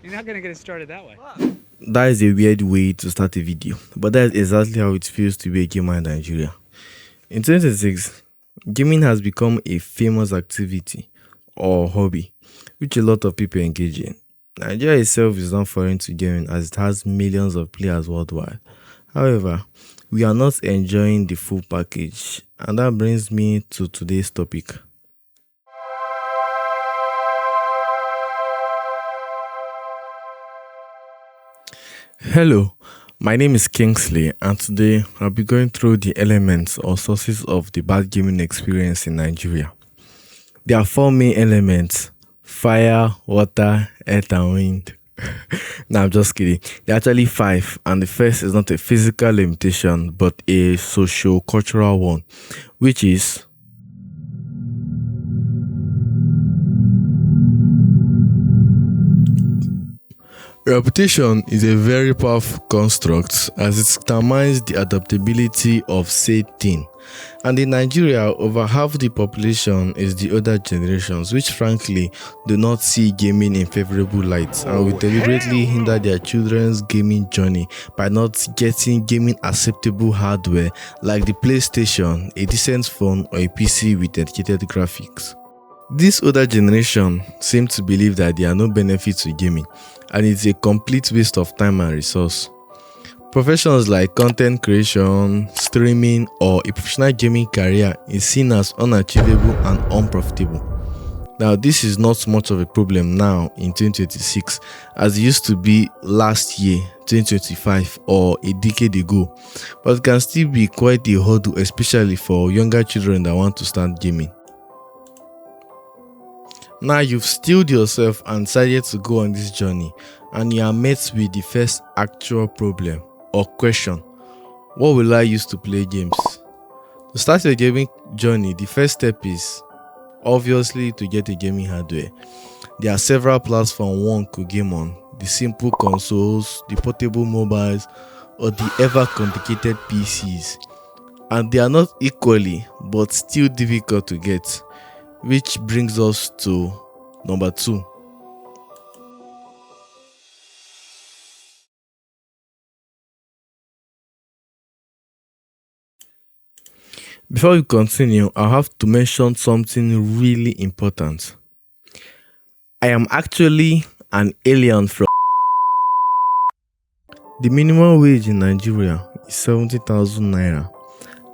You're not gonna get it started that way. That is a weird way to start a video, but that is exactly how it feels to be a gamer in Nigeria. In 2026, gaming has become a famous activity or hobby, which a lot of people engage in. Nigeria itself is not foreign to gaming as it has millions of players worldwide. However, we are not enjoying the full package, and that brings me to today's topic. Hello, my name is Kingsley, and today I'll be going through the elements or sources of the bad gaming experience in Nigeria. There are four main elements: fire, water, earth, and wind. No, I'm just kidding. There are actually five, and the first is not a physical limitation but a socio cultural one, which is reputation is a very powerful construct as it determines the adaptability of said thing. And in Nigeria, over half the population is the older generations, which frankly do not see gaming in favorable light and will deliberately hinder their children's gaming journey by not getting gaming acceptable hardware like the PlayStation, a decent phone, or a PC with dedicated graphics. This older generation seem to believe that there are no benefits to gaming and it's a complete waste of time and resource. Professions like content creation, streaming, or a professional gaming career is seen as unachievable and unprofitable. Now, this is not much of a problem now in 2026 as it used to be last year, 2025, or a decade ago, but it can still be quite a hurdle, especially for younger children that want to start gaming. Now you've steeled yourself and decided to go on this journey, and you are met with the first actual problem or question: what will I use to play games? To start your gaming journey, the first step is obviously to get a gaming hardware. There are several platforms one could game on: the simple consoles, the portable mobiles, or the ever complicated PCs. And they are not equally but still difficult to get. Which brings us to number 2. Before we continue, I have to mention something really important. I am actually an alien from. The minimum wage in Nigeria is 70,000 naira.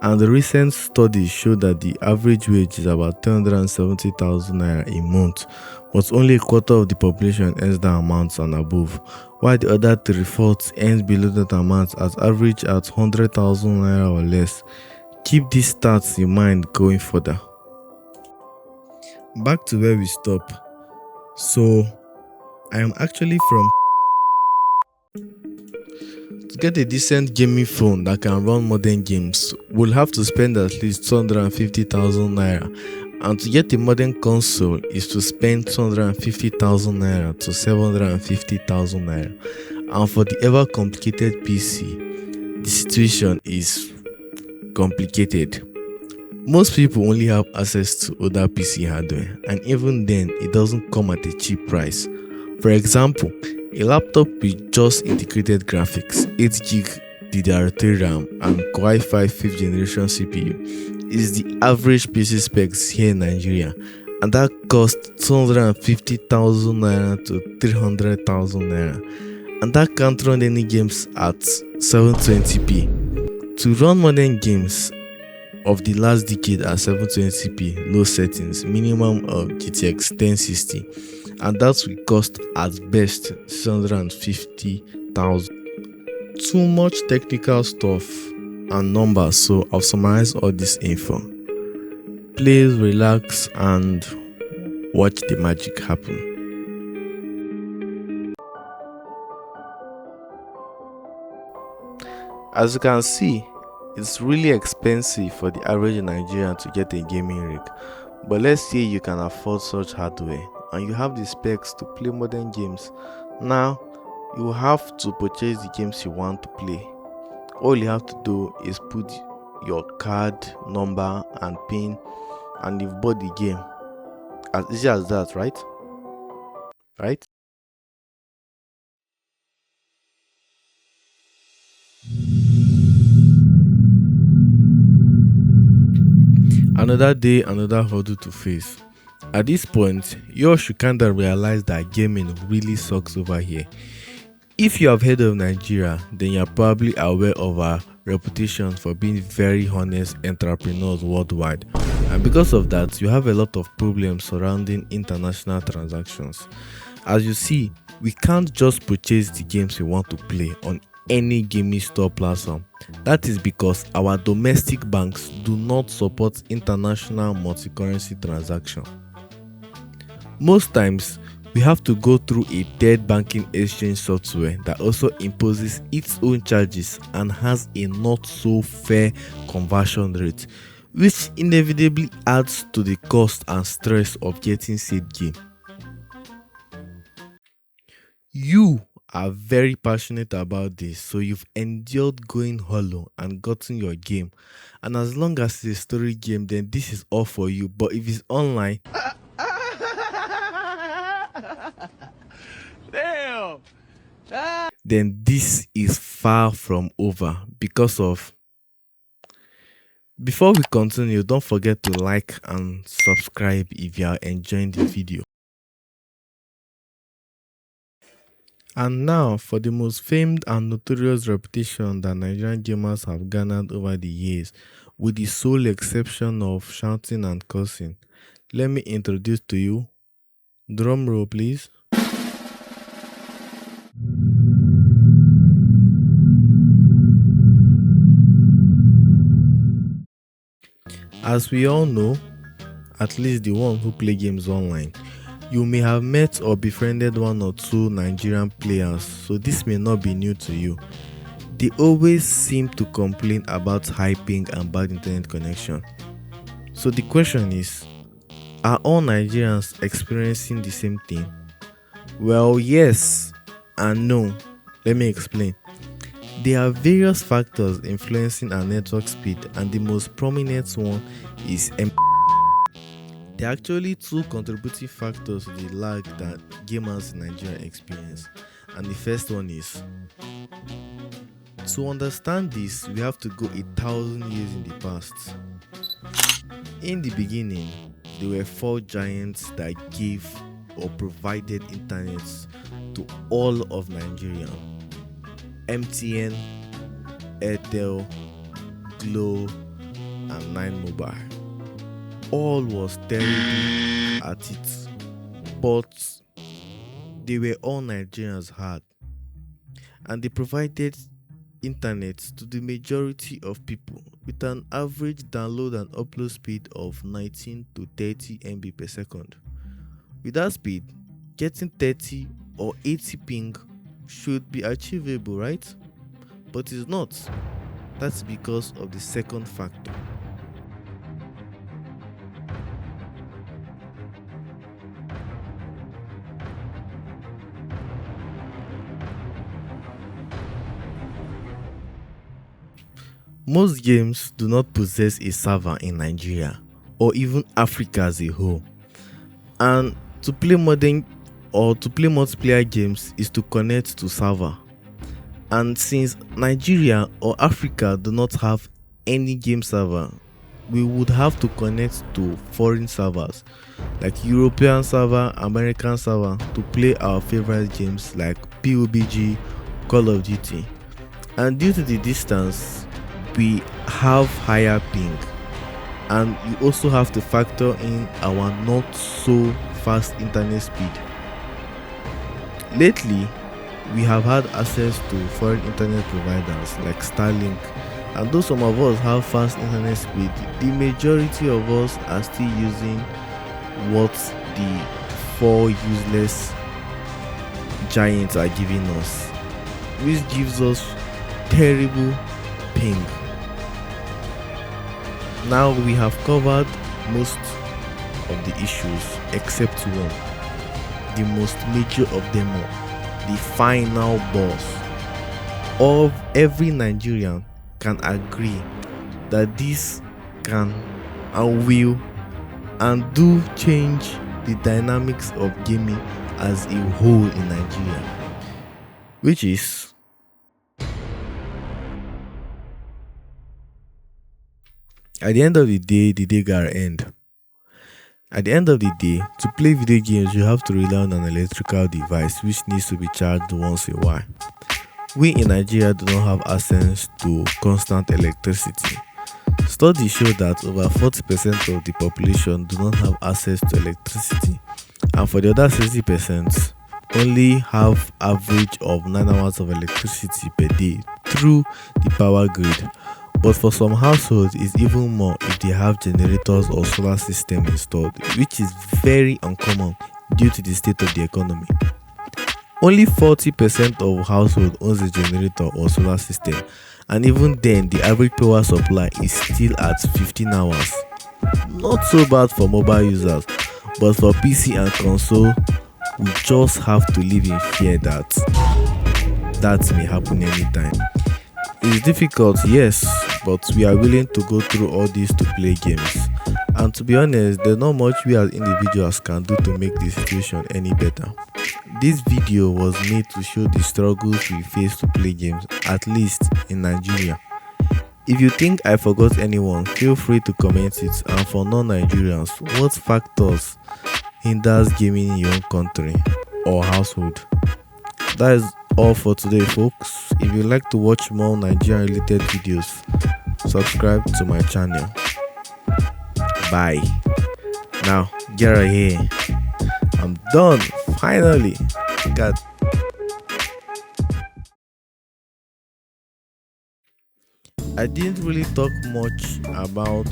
And the recent studies show that the average wage is about 370,000 naira a month, but only a quarter of the population earns that amount and above, while the other 3/4 earns below that amount at average at 100,000 naira or less. Keep these stats in mind going further. Back to where we stop. So, I am actually from. To get a decent gaming phone that can run modern games, we'll have to spend at least 250,000 naira, and to get a modern console is to spend 250,000 naira to 750,000 naira. And for the ever complicated PC, the situation is complicated. Most people only have access to older PC hardware, and even then, it doesn't come at a cheap price. For example, a laptop with just integrated graphics, 8GB DDR3 RAM, and Core i5 5th generation CPU is the average PC specs here in Nigeria, and that costs 250,000 naira to 300,000 naira, and that can't run any games at 720p. To run modern games of the last decade at 720p low settings, minimum of GTX 1060, and that will cost at best 650,000. Too much technical stuff and numbers, so I'll summarize all this info. Please relax and watch the magic happen. As you can see, it's really expensive for the average Nigerian to get a gaming rig, but let's say you can afford such hardware and you have the specs to play modern games. Now, you have to purchase the games you want to play. All you have to do is put your card number and pin, and you've bought the game. As easy as that, right? Another day, another hurdle to face. At this point, you should kind of realize that gaming really sucks over here. If you have heard of Nigeria, then you're probably aware of our reputation for being very honest entrepreneurs worldwide. And because of that, you have a lot of problems surrounding international transactions. As you see, we can't just purchase the games we want to play on any gaming store platform. That is because our domestic banks do not support international multi-currency transaction. Most times, we have to go through a third banking exchange software that also imposes its own charges and has a not so fair conversion rate, which inevitably adds to the cost and stress of getting said game. You are very passionate about this, so you've endured going hollow and gotten your game. And as long as it's a story game, then this is all for you. But if it's online, Damn. then this is far from over because of. Before we continue, don't forget to like and subscribe if you are enjoying the video. And now for the most famed and notorious reputation that Nigerian gamers have garnered over the years, with the sole exception of shouting and cursing. Let me introduce to you, drum roll please. As we all know, at least the one who play games online, you may have met or befriended one or two Nigerian players, so this may not be new to you. They always seem to complain about high ping and bad internet connection. So the question is, are all Nigerians experiencing the same thing? Well, yes and no. Let me explain. There are various factors influencing our network speed, and the most prominent one is There are actually two contributing factors to the lag that gamers in Nigeria experience, and the first one is, to understand this, we have to go 1,000 years in the past. In the beginning, there were four giants that gave or provided internet to all of Nigeria: MTN, Airtel, Glo, and Nine Mobile. All was terrible at it, but they were all Nigerians had, and they provided internet to the majority of people with an average download and upload speed of 19 to 30 MB per second. With that speed, getting 30 or 80 ping should be achievable, right? But it's not. That's because of the second factor. Most games do not possess a server in Nigeria or even Africa as a whole. And to play multiplayer games is to connect to server. And since Nigeria or Africa do not have any game server, we would have to connect to foreign servers like European server, American server to play our favorite games like PUBG, Call of Duty. And due to the distance, we have higher ping, and you also have to factor in our not so fast internet speed. Lately, we have had access to foreign internet providers like Starlink, and though some of us have fast internet speed, the majority of us are still using what the four useless giants are giving us, which gives us terrible ping. Now we have covered most of the issues except one, the most major of them all, the final boss. Of every Nigerian can agree that this can and will and do change the dynamics of gaming as a whole in Nigeria, which is At the end of the day gotta end. At the end of the day, to play video games, you have to rely on an electrical device which needs to be charged once in a while. We in Nigeria do not have access to constant electricity. Studies show that over 40% of the population do not have access to electricity, and for the other 60%, only have average of 9 hours of electricity per day through the power grid. But for some households, it's even more if they have generators or solar system installed, which is very uncommon due to the state of the economy. Only 40% of household owns a generator or solar system, and even then, the average power supply is still at 15 hours. Not so bad for mobile users, but for PC and console, we just have to live in fear that that may happen anytime. It's difficult, yes, but we are willing to go through all this to play games. And to be honest, there's not much we as individuals can do to make the situation any better. This video was made to show the struggles we face to play games, at least in Nigeria. If you think I forgot anyone, feel free to comment it. And for non-Nigerians, what factors hinders gaming in your own country or household? That is all for today, folks. If you'd like to watch more Nigerian related videos, subscribe to my channel. Bye. Now, get out of here. I'm done. Finally. God. I didn't really talk much about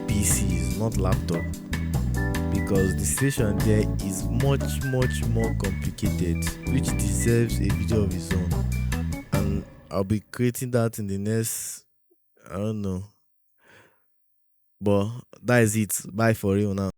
PCs, not laptop, because the situation there is much more complicated, which deserves a video of its own. And I'll be creating that in the next, I don't know. But that is it. Bye for real now.